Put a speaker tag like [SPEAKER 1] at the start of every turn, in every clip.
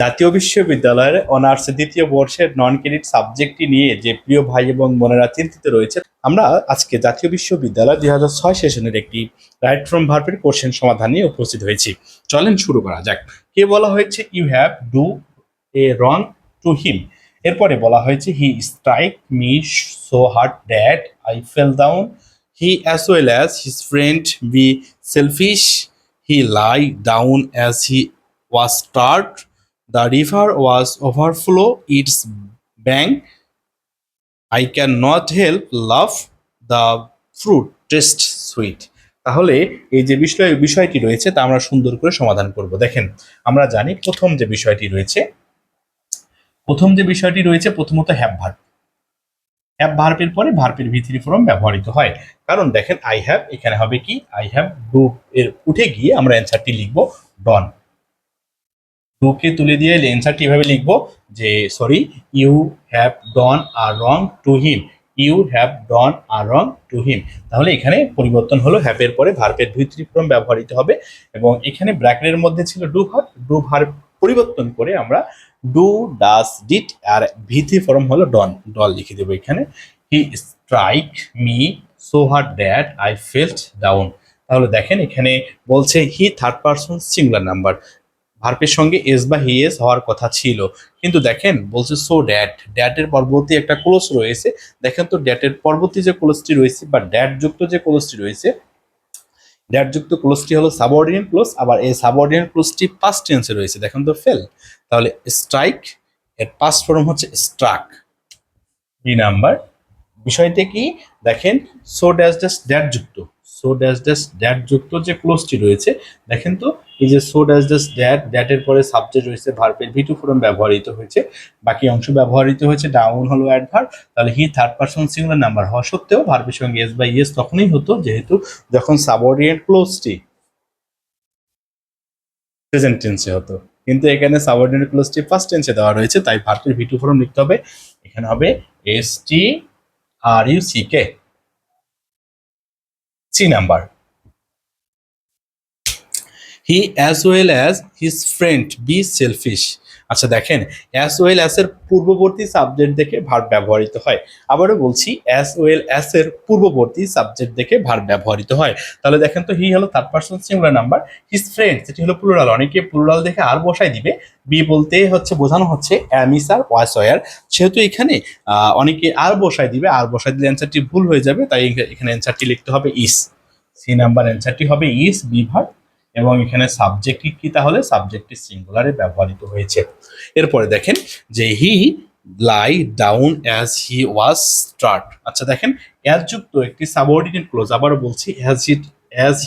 [SPEAKER 1] জাতীয় বিশ্ববিদ্যালয়ের অনার্স দ্বিতীয় বর্ষের নন ক্রেডিট সাবজেক্টটি নিয়ে যে প্রিয় ভাই এবং বোনেরা চিন্তিত রয়েছে, আমরা আজকে জাতীয় বিশ্ববিদ্যালয় 2006 সেশনের একটি রাইট ফ্রম ভার্বের কোশ্চেন সমাধান নিয়ে উপস্থিত হয়েছি। চলেন শুরু করা যাক। কে বলা হয়েছে you have do a wrong to him. এরপরে বলা হয়েছে he strike me so hard that I fell down. He as well as his friend be selfish. He lie down as he was start. The river was overflow its bank. I cannot help love the fruit taste sweet. তাহলে এই যে বিষয়টি রয়েছে তা আমরা সুন্দর করে সমাধান করব। দেখেন, আমরা জানি প্রথম যে বিষয়টি রয়েছে প্রথমত হ্যাভ ভার্ব। হ্যাভ ভার্বের পরে ভার্বের ভি3 ফর্ম ব্যবহৃত হয়। কারণ দেখেন আই হ্যাভ, এখানে হবে কি আই হ্যাভ ডু এর উঠে গিয়ে আমরা অ্যান্সারটি লিখব ডন। ডুকে তুলে দিয়ে অ্যান্সারটি এভাবে লিখবো যে you have done a wrong to him. You have done a wrong to him. তাহলে এখানে পরিবর্তন হলো, হ্যাভের পরে ভার্বের ভি3 ফর্ম ব্যবহৃত হবে এবং এখানে ব্র্যাকেটের মধ্যে ছিল ডু ভার্ব পরিবর্তন করে আমরা ডু ডাস ডিড আর ভি3 ফর্ম হলো ডন লিখে দেবো এখানে। He strike me so hard that I felt down. তাহলে দেখেন এখানে বলছে he third person singular number, ভার্বের সঙ্গে এস বা হি এস হওয়ার কথা ছিল, কিন্তু দেখেন বলছে সো ড্যাটের পরবর্তী একটা ক্লোজ রয়েছে। দেখেন তো ড্যাটের পরবর্তী যে ক্লোজটি রয়েছে বা ড্যাট যুক্ত যে ক্লোজটি রয়েছে, ড্যাট যুক্ত ক্লোজটি হলো সাবঅর্ডিনেট ক্লোজ, আবার এই সাবঅর্ডিনেট ক্লোজটি পাস্ট টেন্সে রয়েছে। দেখেন তো ফেল। তাহলে স্ট্রাইক এর পাস্ট ফর্ম হচ্ছে স্ট্রাক। বি নাম্বার বিষয়টা কি দেখেন, সো ড্যাশ ড্যাশ ড্যাট যুক্ত, ড্যাট যুক্ত যে ক্লোজটি রয়েছে, দেখেন তো এই যে সো ড্যাশ ড্যাশ ড্যাটের পরে সাবজেক্ট রয়েছে, ভার্বের ভি2 ফর্ম ব্যবহৃত হয়েছে, বাকি অংশ ব্যবহৃত হয়েছে ডাউন হলো অ্যাডভার্ব। তাহলে হি থার্ড পারসন সিঙ্গুলার নাম্বার হওয়া সত্ত্বেও ভার্বের সঙ্গে এস বাই এস তখনই হতো যেহেতু যখন সাবঅর্ডিনেট ক্লোজটি প্রেজেন্ট টেন্সে হতো, কিন্তু এখানে সাবঅর্ডিনেট ক্লোজটি ফার্স্ট টেন্সে দেওয়া রয়েছে, তাই ভার্বের ভি2 ফর্ম লিখতে হবে। এখানে হবে S T R U C K. C number he as well as his friend be selfish. আচ্ছা দেখেন, অ্যাজ ওয়েল অ্যাজ এর পূর্ববর্তী সাবজেক্ট দেখে ভার্ব ব্যবহৃত হয়। আবারও বলছি, অ্যাজ ওয়েল অ্যাজ এর পূর্ববর্তী সাবজেক্ট দেখে ভার্ব ব্যবহৃত হয়। তাহলে দেখেন তো হি হলো third person singular number, his friend যেটি হলো প্লুরাল, অনেকে প্লুরাল দেখে আর বসাই দিবে, বি বলতে হচ্ছে বোঝানো হচ্ছে অ্যাম ইস আর ওয়াস ওয়ার, সেহেতু এখানে অনেকে আর বসাই দিবে, আর বসাই দিলে অ্যান্সারটি ভুল হয়ে যাবে, তাই এখানে অ্যান্সারটি লিখতে হবে ইস। সি নাম্বার অ্যান্সারটি হবে ইস বি ভার্ব, এবং এখানে সাবজেক্ট কি তাহলে সাবজেক্টটি সিঙ্গুলারে ব্যবহৃত হয়েছে। এরপরে দেখেন যে he lie down as he was start. আচ্ছা দেখেন, অ্যাজ যুক্ত একটি সাবঅর্ডিনেট ক্লোজ, আবারও বলছি as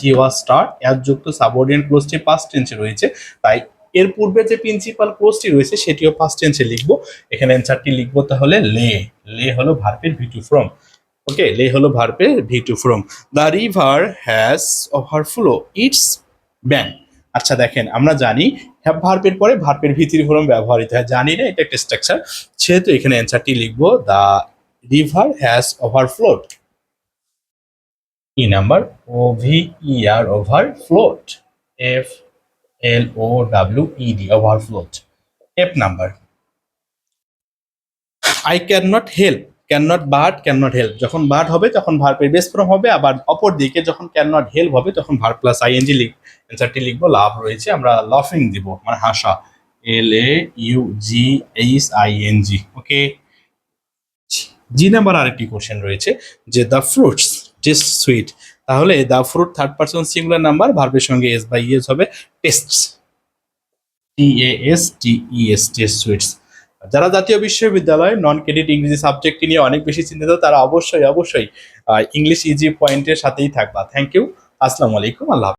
[SPEAKER 1] he was start, as যুক্ত সাবঅর্ডিনেট ক্লোজটি পাস্ট টেন্সে রয়েছে, তাই এর পূর্বে যে প্রিন্সিপাল ক্লোজটি রয়েছে সেটিও পাস্ট টেন্সে লিখবো। এখানে অ্যান্সারটি লিখবো তাহলে লে হলো ভার্বের ভি2 ফর্ম। ওকে, লে হলো ভার্বের ভি2 form. The river has overflow it's bank. আচ্ছা দেখেন, আমরা জানি হ্যাভ ভার্বের পরে ভার্বের ভি3 ফর্ম ব্যবহৃত হয়, জানি না এটা একটা স্ট্রাকচার, সেহেতু এখানে অ্যান্সারটি লিখবো the river has overflowed. E number O V E R overflowed, F L O W E D overflowed. F number I can not help, can not but can not help, যখন but হবে তখন ভার্বের base form হবে, আবার অপর দিকে যখন can not help হবে তখন ভার্ব প্লাস আইএনজি অ্যান্সারটি লিখবো লাভ রয়েছে, আমরা লাফিং দিব মানে হাসা, L A U G H I N G. Okay, G number আরেকটি কোশ্চেন রয়েছে যে দ্য ফ্রুটস টেস্ট সুইট। তাহলে the fruit third person singular number, ভার্বের সঙ্গে এস বাই ইএস হবে tastes, T A S T E S, taste sweets. যারা জাতীয় বিশ্ববিদ্যালয় নন ক্রেডিট ইংরেজি সাবজেক্টটি নিয়ে অনেক বেশি চিন্তিত, তারা অবশ্যই ইংলিশ ইজি পয়েন্টের সাথেই থাকবা। থ্যাংক ইউ, আসসালামু আলাইকুম, আল্লাহ।